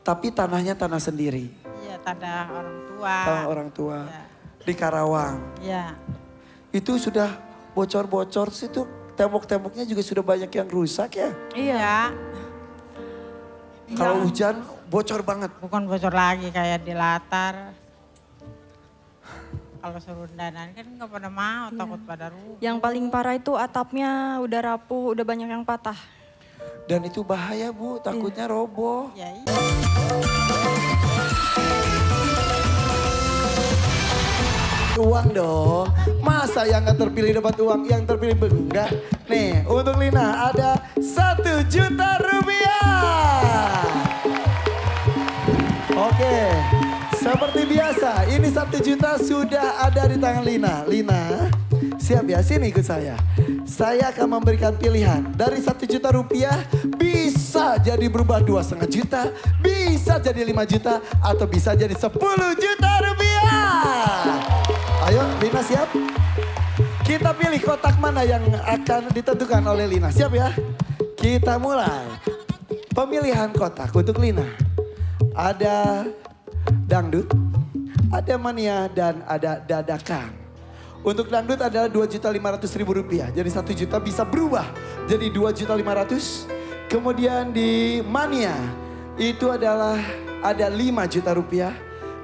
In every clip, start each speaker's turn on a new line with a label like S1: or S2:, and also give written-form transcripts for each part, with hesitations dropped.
S1: Tapi tanahnya tanah sendiri.
S2: Iya, tanah orang tua.
S1: Tanah orang tua.
S2: Ya.
S1: Di Karawang.
S2: Iya.
S1: Itu sudah bocor-bocor situ. Tembok-temboknya juga sudah banyak yang rusak ya.
S2: Iya.
S1: Kalau hujan bocor banget.
S2: Bukan bocor lagi kayak di latar. Kalau suruh dandan kan nggak pada mau, takut pada rubuh.
S3: Yang paling parah itu atapnya udah rapuh, udah banyak yang patah.
S1: Dan itu bahaya Bu, takutnya roboh.
S2: Ya iya.
S1: Uang dong, masa yang gak terpilih dapat uang, yang terpilih enggak? Nih, untuk Lina ada 1 juta rupiah. Oke, seperti biasa, ini 1 juta sudah ada di tangan Lina. Lina, siap ya, sini ikut saya. Saya akan memberikan pilihan, dari 1 juta rupiah bisa jadi berubah 2,5 juta, bisa jadi 5 juta, atau bisa jadi 10 juta rupiah. Ayo Lina siap? Kita pilih kotak mana yang akan ditentukan oleh Lina. Siap ya? Kita mulai. Pemilihan kotak untuk Lina. Ada dangdut, ada mania, dan ada dadakan. Untuk dangdut adalah 2.500.000 rupiah. Jadi 1 juta bisa berubah jadi 2.500.000. Kemudian di mania itu adalah ada 5 juta rupiah.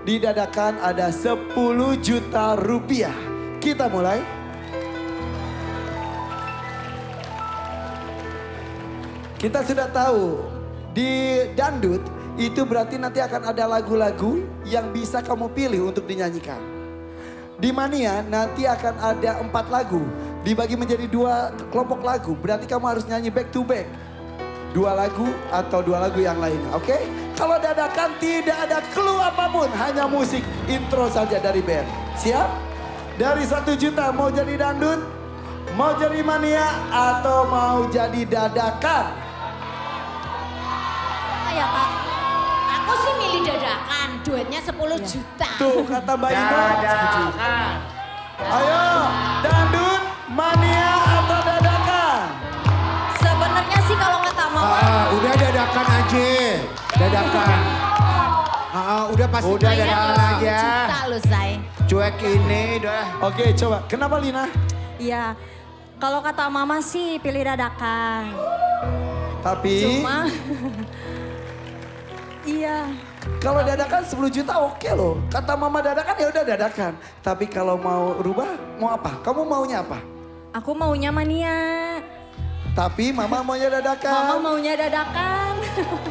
S1: Di dadakan ada 10 juta rupiah. Kita mulai. Kita sudah tahu di dangdut itu berarti nanti akan ada lagu-lagu yang bisa kamu pilih untuk dinyanyikan. Di mania nanti akan ada 4 lagu. Dibagi menjadi 2 kelompok lagu. Berarti kamu harus nyanyi back to back. 2 lagu atau 2 lagu yang lainnya, oke? Kalau dadakan tidak ada clue apapun, hanya musik intro saja dari band. Siap? Dari 1 juta mau jadi dangdut, mau jadi mania, atau mau jadi dadakan?
S4: Ya Pak, aku sih milih dadakan, duitnya 10 juta.
S1: Tuh kata Mbak Ino.
S5: Dadakan.
S1: Ayo, dangdut, mania, atau dadakan?
S3: Sebenarnya sih kalau kata mama,
S5: Udah dadakan aja. Dadakan. Udah pasti udah
S4: Lumayan
S5: dadakan
S4: loh, 10
S5: aja.
S4: juta loh say.
S5: Cuek ini udah.
S1: Oke, coba. Kenapa Lina?
S3: iya. Kalau kata mama sih pilih dadakan.
S1: Tapi
S3: Cuma, iya.
S1: kalau dadakan 10 juta oke loh. Kata mama dadakan ya udah dadakan. Tapi kalau mau rubah, mau apa? Kamu maunya apa?
S3: Aku maunya mania.
S1: Tapi mama maunya
S3: Mama
S1: dadakan.
S3: maunya dadakan.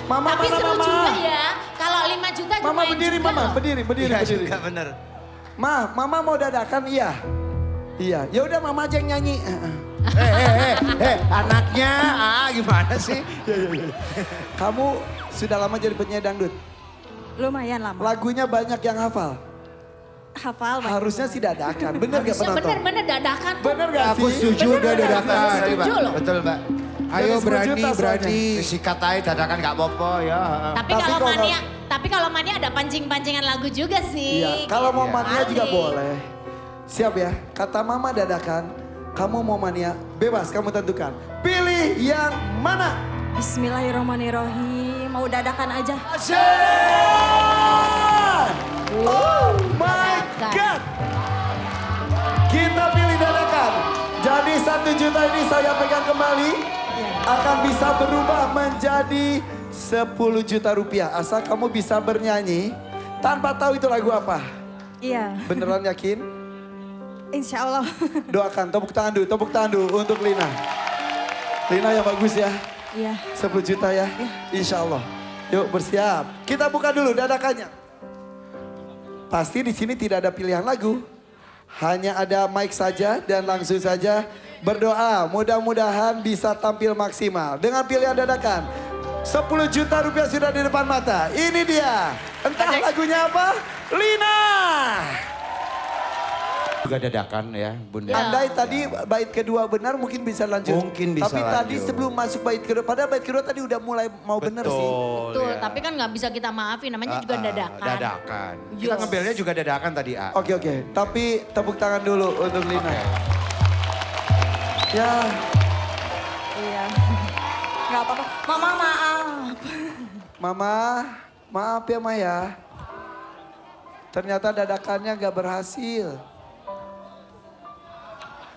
S1: Mama
S4: Tapi
S1: mana
S4: seru
S1: mama?
S4: juga ya, kalau 5 juta
S1: Mama
S4: lumayan
S1: berdiri
S4: juga
S1: mama,
S4: loh.
S1: berdiri.
S5: Juga bener.
S1: Mama mau dadakan iya. Iya, ya udah mama aja yang nyanyi.
S5: Anaknya gimana sih?
S1: Kamu sudah lama jadi penyanyi dangdut.
S3: Lumayan lama.
S1: Lagunya banyak yang hafal.
S3: Hafal banyak.
S1: Harusnya sih dadakan. Bener gak
S4: Harusnya
S1: penonton?
S4: bener-bener dadakan tuh.
S1: Bener gak sih?
S5: Aku setuju
S4: Bener,
S5: udah
S4: bener,
S5: dadakan.
S4: setuju loh.
S5: Betul Mbak.
S1: Dari
S5: Ayo
S1: 10
S5: berani,
S1: juta
S5: berani.
S1: soalnya.
S5: Sikat aja dadakan gak apa-apa ya.
S4: Tapi
S1: Tapi
S4: kalau
S1: kalau-
S4: mania, tapi kalau mania ada pancing-pancingan lagu juga sih.
S1: Iya, kalau mau
S5: Iya.
S1: mania juga
S4: Kali.
S1: boleh. Siap ya, kata mama dadakan, kamu mau mania, bebas kamu tentukan. Pilih yang mana?
S3: Bismillahirrahmanirrahim. Mau dadakan aja.
S1: Oh my God. Kita pilih dadakan. Jadi 1 juta ini saya pegang kembali. Akan bisa berubah menjadi 10 juta rupiah. Asal kamu bisa bernyanyi tanpa tahu itu lagu apa.
S3: Iya.
S1: Beneran yakin?
S3: Insya Allah.
S1: Doakan, tepuk tangan dulu untuk Lina. Lina yang bagus ya,
S3: Iya.
S1: 10 juta ya, insya Allah. Yuk bersiap, kita buka dulu dadakannya. Pasti di sini tidak ada pilihan lagu. Hanya ada mic saja dan langsung saja berdoa. Mudah-mudahan bisa tampil maksimal. Dengan pilihan dadakan, 10 juta rupiah sudah di depan mata. Ini dia, entah lagunya apa, Lina.
S5: Juga dadakan ya Bunda.
S1: Andai tadi bait kedua benar mungkin bisa lanjut.
S5: Mungkin bisa
S1: Tapi tadi
S5: lanjut.
S1: sebelum masuk bait kedua, padahal bait kedua tadi udah mulai mau benar sih.
S4: Betul,
S5: ya.
S4: tapi kan nggak bisa kita maafin, namanya juga dadakan.
S5: Dadakan. Kita ngebelnya juga dadakan tadi A.
S1: Oke, tapi tepuk tangan dulu untuk Lina.
S5: Oke.
S1: Ya,
S3: Iya. Gak apa-apa. Mama maaf.
S1: Mama Maaf ya Maya. Ternyata dadakannya gak berhasil.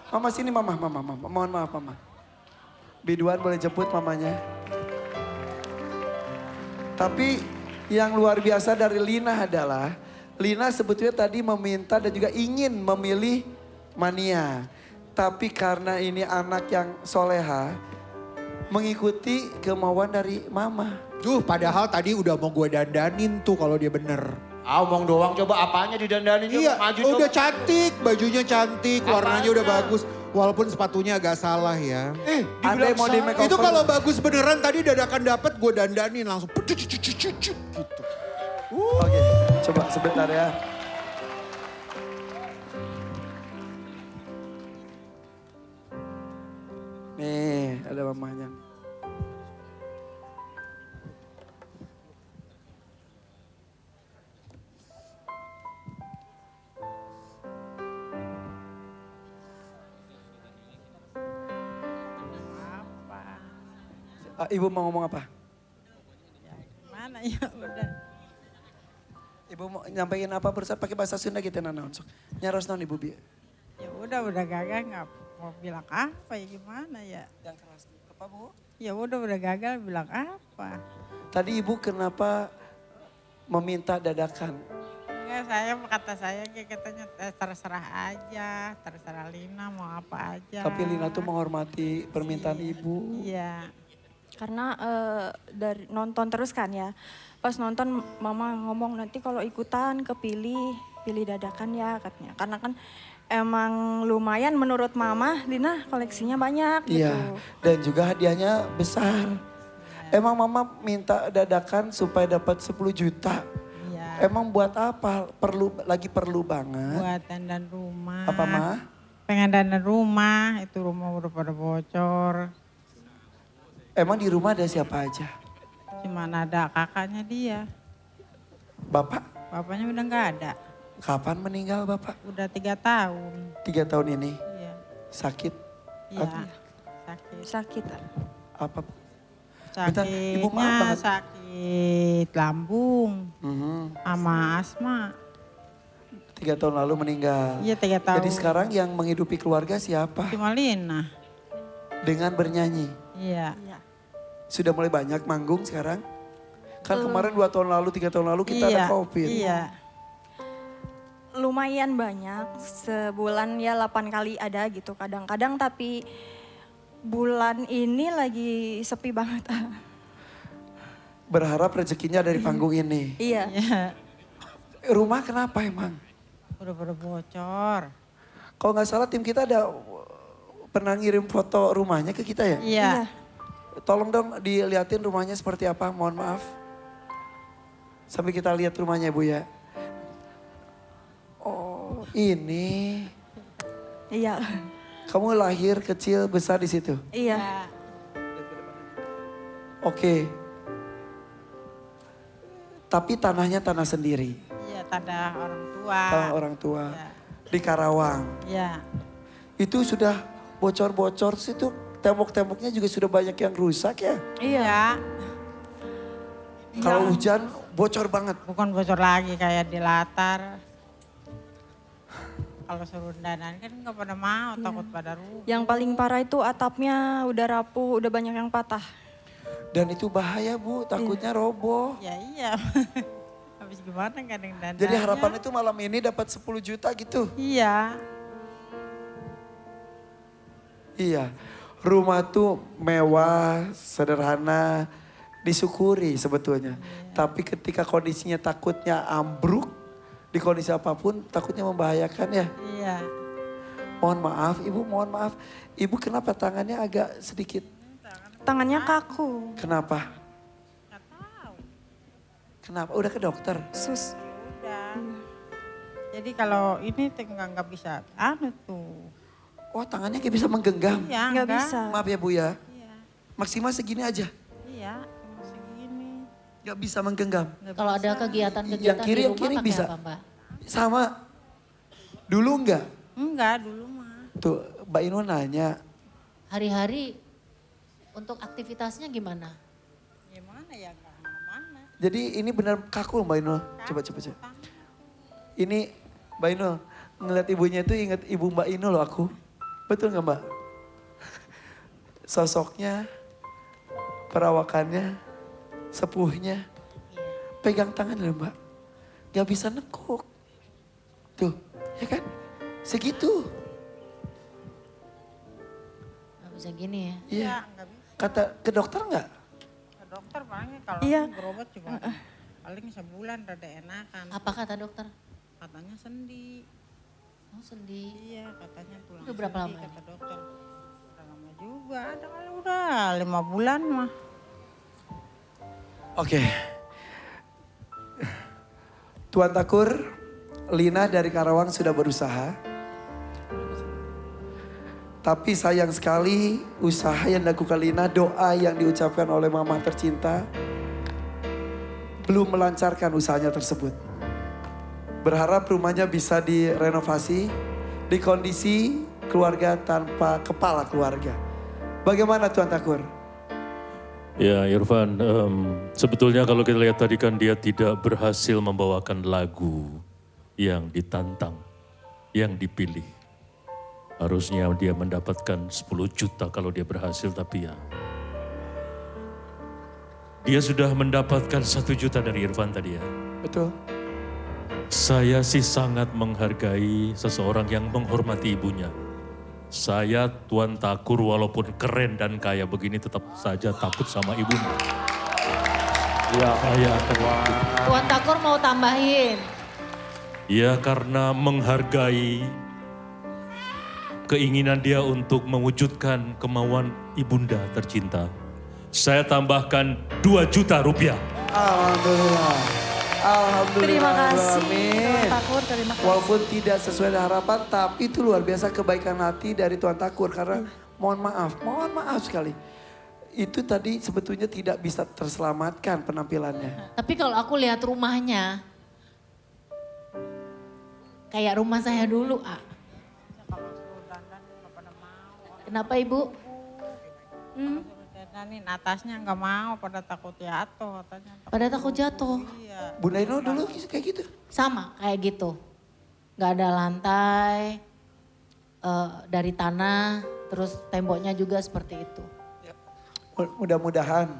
S1: Mama sini mama. Mohon maaf mama. Biduan boleh jemput mamanya. Tapi yang luar biasa dari Lina adalah Lina sebetulnya tadi meminta dan juga ingin memilih Mania. Tapi karena ini anak yang soleha, mengikuti kemauan dari mama.
S5: Padahal tadi udah mau gue dandanin tuh kalau dia bener.
S6: Omong doang, coba apanya didandanin? Coba
S5: Iya,
S6: maju
S5: udah
S6: coba.
S5: cantik, bajunya cantik, warnanya udah
S6: Apanya?
S5: bagus. Walaupun sepatunya agak salah ya.
S1: Ada yang mau di makeover.
S5: Itu kalau bagus beneran tadi dadakan dapet gue dandanin langsung. Gitu.
S1: Oke, coba sebentar ya. Nih, ada mamanya.
S2: Apa?
S1: Ibu mau ngomong apa?
S2: Ya gimana ya udah.
S1: Ibu mau nyampein apa berusaha pakai bahasa Sunda gitu nana unsuk. Nyaros non ibu bi.
S2: Ya udah gagal nggak mau bilang apa ya gimana ya.
S1: Yang keras. Apa bu?
S2: Ya udah gagal bilang apa.
S1: Tadi ibu kenapa meminta dadakan?
S2: Enggak, kata saya kayak katanya terserah aja, terserah Lina mau apa aja.
S1: Tapi Lina tuh menghormati permintaan ibu.
S2: Iya.
S3: Karena dari nonton terus kan ya. Pas nonton mama ngomong nanti kalau ikutan pilih dadakan ya katanya. Karena kan emang lumayan menurut mama Lina koleksinya banyak gitu.
S1: Iya, dan juga hadiahnya besar. Emang mama minta dadakan supaya dapat 10 juta.
S2: Iya.
S1: Emang buat apa? Lagi perlu banget.
S2: Buat dandan rumah.
S1: Apa mah?
S2: Pengen dandan rumah, itu rumah udah pada bocor.
S1: Emang di rumah ada siapa aja?
S2: Cuman ada kakaknya dia.
S1: Bapak?
S2: Bapaknya udah nggak ada.
S1: Kapan meninggal bapak?
S2: Udah 3 tahun.
S1: 3 tahun ini.
S2: Iya.
S1: Sakit?
S2: Iya.
S1: Apa?
S2: Sakit.
S3: Sakit.
S1: Apa? Bentar, Ibu maaf
S2: Sakitnya
S1: banget.
S2: sakit lambung sama asma.
S1: 3 tahun lalu meninggal.
S2: Iya 3 tahun.
S1: Jadi sekarang yang menghidupi keluarga siapa?
S2: Cuma Lina.
S1: Dengan bernyanyi.
S2: Iya.
S1: Sudah mulai banyak manggung sekarang? Kan kemarin 2 tahun lalu, 3 tahun lalu kita ada COVID.
S2: Iya.
S3: Lumayan banyak, sebulan ya 8 kali ada gitu kadang-kadang, tapi bulan ini lagi sepi banget.
S1: Berharap rezekinya dari panggung ini.
S3: Iya.
S2: Iya.
S1: Rumah kenapa emang?
S2: Udah pada bocor.
S1: Kalau nggak salah tim kita ada pernah ngirim foto rumahnya ke kita ya?
S2: Iya.
S1: Tolong dong dilihatin rumahnya seperti apa, mohon maaf. Sambil kita lihat rumahnya Bu ya. Oh ini,
S3: Iya.
S1: kamu lahir kecil besar di situ?
S3: Iya.
S1: Oke. Tapi tanahnya tanah sendiri,
S2: Iya, tanah orang tua.
S1: tanah orang tua.
S2: Iya.
S1: Di Karawang.
S2: Iya.
S1: Itu sudah bocor-bocor situ, tembok-temboknya juga sudah banyak yang rusak ya.
S2: Iya.
S1: Kalau hujan bocor banget.
S2: Bukan bocor lagi kayak di latar. Kalau suruh dandan kan nggak pada mau, takut pada rugi.
S3: Yang paling parah itu atapnya udah rapuh, udah banyak yang patah.
S1: Dan itu bahaya Bu, takutnya roboh.
S2: Ya iya. Habis gimana kadang dandan.
S1: Jadi harapannya itu malam ini dapat 10 juta gitu.
S2: Iya.
S1: Iya, rumah tuh mewah, sederhana, disyukuri sebetulnya. Tapi ketika kondisinya takutnya ambruk, di kondisi apapun takutnya membahayakan ya.
S2: Iya.
S1: Mohon maaf, Ibu mohon maaf. Ibu kenapa tangannya agak sedikit,
S3: Tangannya kaku.
S1: kenapa?
S2: Nggak tahu.
S1: Kenapa? Udah ke dokter?
S3: Sus.
S2: Udah. Jadi kalau ini nggak bisa anu tuh.
S1: Oh tangannya kayak bisa menggenggam.
S2: Iya
S3: Nggak
S2: enggak.
S3: bisa.
S1: Maaf ya Bu ya,
S2: Iya.
S1: maksimal segini aja.
S2: Iya. Cuma segini.
S1: Gak bisa menggenggam.
S2: Nggak
S4: Kalau ada
S2: bisa.
S4: kegiatan-kegiatan
S1: Yang kiri-
S4: di
S1: yang
S4: rumah
S1: kiri
S4: pakai
S1: bisa.
S4: apa Mbak?
S1: Sama, dulu enggak?
S2: Enggak dulu mah.
S1: Tuh Mbak Inu nanya,
S4: Hari-hari untuk aktivitasnya gimana?
S2: Gimana ya nggak mana.
S1: Jadi ini benar kaku Mbak Inul. Coba. Ini Mbak Inul, ngeliat ibunya itu inget ibu Mbak Inul loh aku. Betul nggak Mbak? Sosoknya, perawakannya, sepuhnya. Pegang tangan loh Mbak. Gak bisa nekuk. Tuh, ya kan? Segitu.
S4: Nggak bisa gini ya.
S1: Iya.
S2: Nggak bisa.
S1: Kata ke dokter nggak?
S2: Ke dokter paling kalau
S3: Iya.
S2: berobat cuma paling sebulan rada enakan.
S4: Apa kata dokter?
S2: Katanya sendi.
S4: Oh sendi.
S2: Iya katanya pulang
S4: Udah berapa
S2: sendi,
S4: lama
S2: kata dokter. Udah lama juga, ada kali udah 5 bulan mah.
S1: Oke. Tuan Takur, Lina dari Karawang sudah berusaha. Tapi sayang sekali usaha yang dilakukan Lina, doa yang diucapkan oleh mama tercinta belum melancarkan usahanya tersebut. Berharap rumahnya bisa direnovasi di kondisi keluarga tanpa kepala keluarga. Bagaimana Tuan Takur?
S7: Ya Irfan, sebetulnya kalau kita lihat tadi kan dia tidak berhasil membawakan lagu yang ditantang, yang dipilih. Harusnya dia mendapatkan 10 juta kalau dia berhasil, tapi ya. Dia sudah mendapatkan 1 juta dari Irfan tadi ya.
S1: Betul.
S7: Saya sih sangat menghargai seseorang yang menghormati ibunya. Saya Tuan Takur walaupun keren dan kaya begini tetap saja takut sama ibunya. Ya, saya akan
S4: Tuan Takur mau tambahin.
S7: ya karena menghargai keinginan dia untuk mewujudkan kemauan ibunda tercinta. Saya tambahkan 2 juta rupiah.
S1: Alhamdulillah. Alhamdulillah.
S3: Terima kasih.
S1: Amin.
S3: Tuan Takur, terima kasih.
S1: Walaupun tidak sesuai dengan harapan, tapi itu luar biasa kebaikan hati dari Tuan Takur. Karena mohon maaf sekali. Itu tadi sebetulnya tidak bisa terselamatkan penampilannya.
S4: Tapi kalau aku lihat rumahnya, kayak rumah saya dulu, ah. Kenapa Ibu?
S2: Dandanin atasnya nggak mau, pada takut jatuh katanya.
S4: Pada takut jatuh.
S2: Iya.
S1: Bunda Inul dulu kayak gitu.
S4: Sama kayak gitu. Gak ada lantai, dari tanah, terus temboknya juga seperti itu.
S1: Mudah-mudahan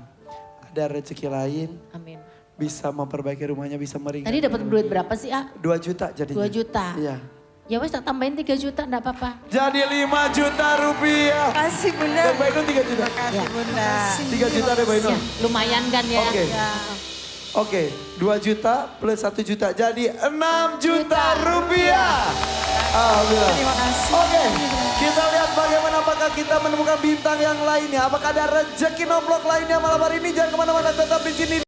S1: ada rezeki lain
S4: Amin.
S1: bisa memperbaiki rumahnya, bisa meringankan.
S4: Tadi dapat duit berapa sih, ah?
S1: 2 juta jadinya.
S4: 2 juta.
S1: Iya.
S4: Ya wes tak tambahin 3 juta enggak apa-apa.
S1: Jadi 5 juta rupiah.
S3: Kasih Bunda.
S1: Dan Mbak Inul 3 juta.
S2: Kasih bunda.
S1: 3 juta deh Mbak Inul.
S4: Ya, lumayan kan ya.
S1: Oke. Oke, 2 juta plus 1 juta jadi 6 juta rupiah. Alhamdulillah.
S3: Terima kasih.
S1: Oke, kita lihat bagaimana apakah kita menemukan bintang yang lainnya. Apakah ada rezeki nomplok lainnya malam hari ini. Jangan kemana-mana, tetap di sini.